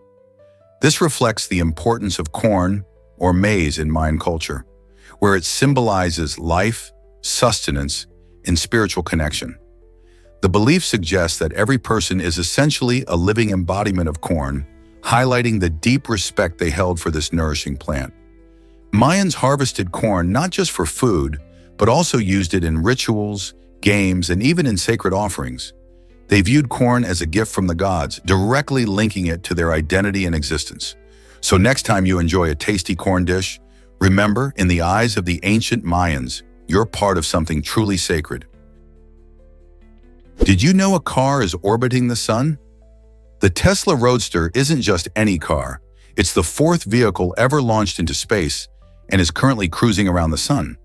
This reflects the importance of corn, or maize in Mayan culture, where it symbolizes life, sustenance, and spiritual connection. The belief suggests that every person is essentially a living embodiment of corn, highlighting the deep respect they held for this nourishing plant. Mayans harvested corn not just for food, but also used it in rituals, games, and even in sacred offerings. They viewed corn as a gift from the gods, directly linking it to their identity and existence. So next time you enjoy a tasty corn dish, remember, in the eyes of the ancient Mayans, you're part of something truly sacred. Did you know a car is orbiting the sun? The Tesla Roadster isn't just any car. It's the fourth vehicle ever launched into space and is currently cruising around the sun.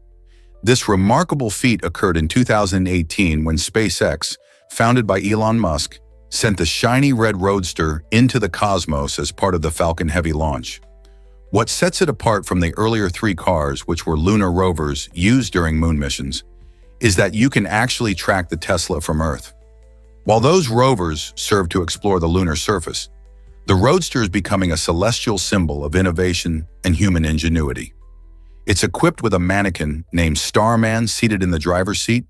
This remarkable feat occurred in 2018 when SpaceX, founded by Elon Musk, sent the shiny red Roadster into the cosmos as part of the Falcon Heavy launch. What sets it apart from the earlier three cars, which were lunar rovers used during moon missions, is that you can actually track the Tesla from Earth. While those rovers serve to explore the lunar surface, the Roadster is becoming a celestial symbol of innovation and human ingenuity. It's equipped with a mannequin named Starman seated in the driver's seat,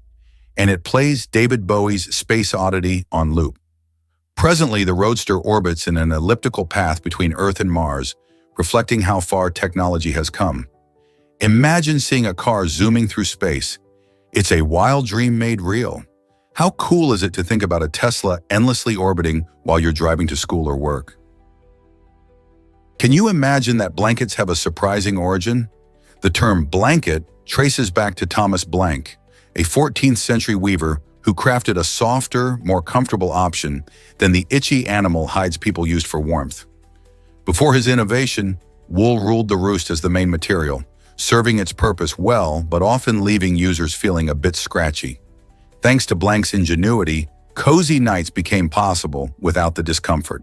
and it plays David Bowie's Space Oddity on loop. Presently, the Roadster orbits in an elliptical path between Earth and Mars, reflecting how far technology has come. Imagine seeing a car zooming through space. It's a wild dream made real. How cool is it to think about a Tesla endlessly orbiting while you're driving to school or work? Can you imagine that blankets have a surprising origin? The term blanket traces back to Thomas Blank, a 14th century weaver who crafted a softer, more comfortable option than the itchy animal hides people used for warmth. Before his innovation, wool ruled the roost as the main material, serving its purpose well, but often leaving users feeling a bit scratchy. Thanks to Blank's ingenuity, cozy nights became possible without the discomfort.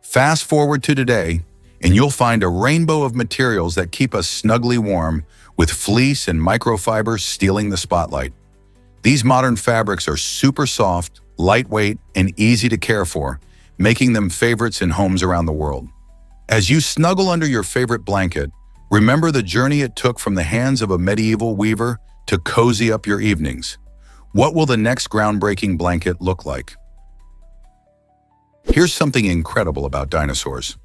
Fast forward to today, and you'll find a rainbow of materials that keep us snugly warm, with fleece and microfiber stealing the spotlight. These modern fabrics are super soft, lightweight, and easy to care for, making them favorites in homes around the world. As you snuggle under your favorite blanket, remember the journey it took from the hands of a medieval weaver to cozy up your evenings. What will the next groundbreaking blanket look like? Here's something incredible about dinosaurs.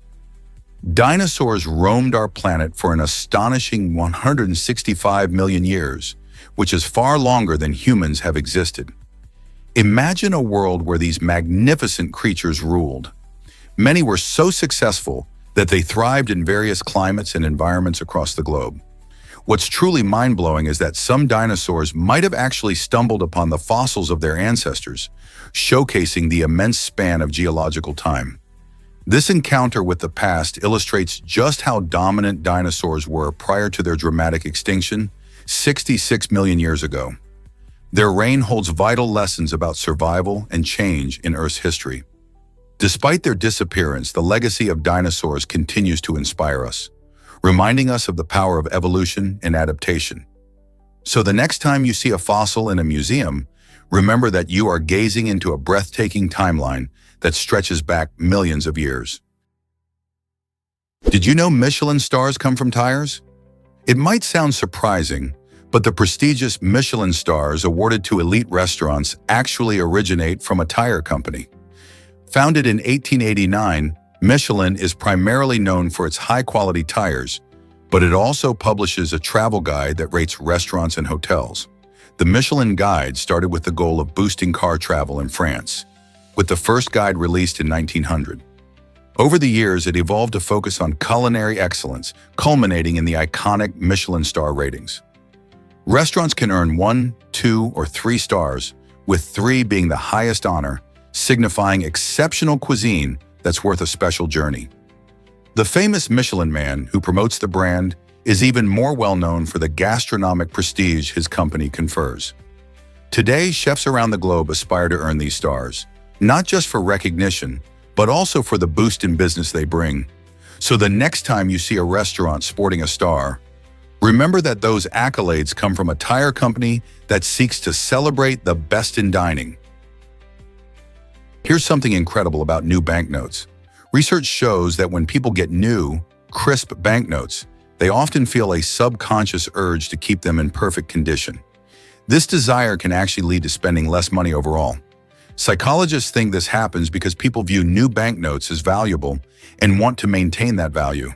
Dinosaurs roamed our planet for an astonishing 165 million years, which is far longer than humans have existed. Imagine a world where these magnificent creatures ruled. Many were so successful that they thrived in various climates and environments across the globe. What's truly mind-blowing is that some dinosaurs might have actually stumbled upon the fossils of their ancestors, showcasing the immense span of geological time. This encounter with the past illustrates just how dominant dinosaurs were prior to their dramatic extinction 66 million years ago. Their reign holds vital lessons about survival and change in Earth's history. Despite their disappearance, the legacy of dinosaurs continues to inspire us, reminding us of the power of evolution and adaptation. So the next time you see a fossil in a museum, remember that you are gazing into a breathtaking timeline that stretches back millions of years. Did you know Michelin stars come from tires? It might sound surprising, but the prestigious Michelin stars awarded to elite restaurants actually originate from a tire company. Founded in 1889, Michelin is primarily known for its high-quality tires, but it also publishes a travel guide that rates restaurants and hotels. The Michelin Guide started with the goal of boosting car travel in France, with the first guide released in 1900. Over the years, it evolved to focus on culinary excellence, culminating in the iconic Michelin star ratings. Restaurants can earn 1, 2, or 3 stars, with 3 being the highest honor, signifying exceptional cuisine that's worth a special journey. The famous Michelin Man, who promotes the brand, is even more well-known for the gastronomic prestige his company confers. Today, chefs around the globe aspire to earn these stars, not just for recognition, but also for the boost in business they bring. So the next time you see a restaurant sporting a star, remember that those accolades come from a tire company that seeks to celebrate the best in dining. Here's something incredible about new banknotes. Research shows that when people get new, crisp banknotes, they often feel a subconscious urge to keep them in perfect condition. This desire can actually lead to spending less money overall. Psychologists think this happens because people view new banknotes as valuable and want to maintain that value.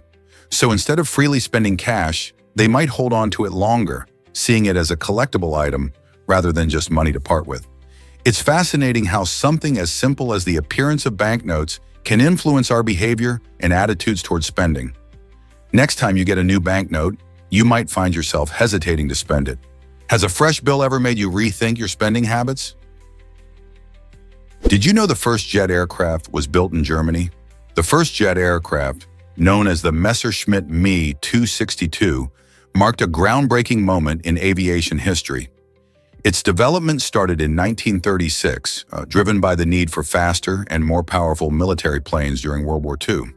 So instead of freely spending cash, they might hold on to it longer, seeing it as a collectible item rather than just money to part with. It's fascinating how something as simple as the appearance of banknotes can influence our behavior and attitudes towards spending. Next time you get a new banknote, you might find yourself hesitating to spend it. Has a fresh bill ever made you rethink your spending habits? Did you know the first jet aircraft was built in Germany? The first jet aircraft, known as the Messerschmitt Me 262, marked a groundbreaking moment in aviation history. Its development started in 1936, driven by the need for faster and more powerful military planes during World War II.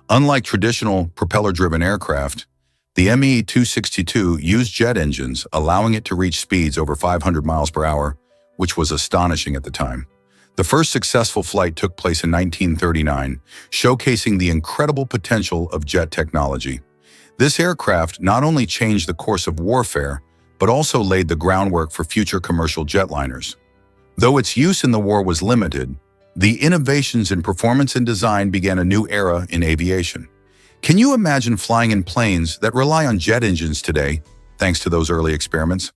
Unlike traditional propeller-driven aircraft, the Me 262 used jet engines, allowing it to reach speeds over 500 miles per hour, which was astonishing at the time. The first successful flight took place in 1939, showcasing the incredible potential of jet technology. This aircraft not only changed the course of warfare, but also laid the groundwork for future commercial jetliners. Though its use in the war was limited, the innovations in performance and design began a new era in aviation. Can you imagine flying in planes that rely on jet engines today, thanks to those early experiments?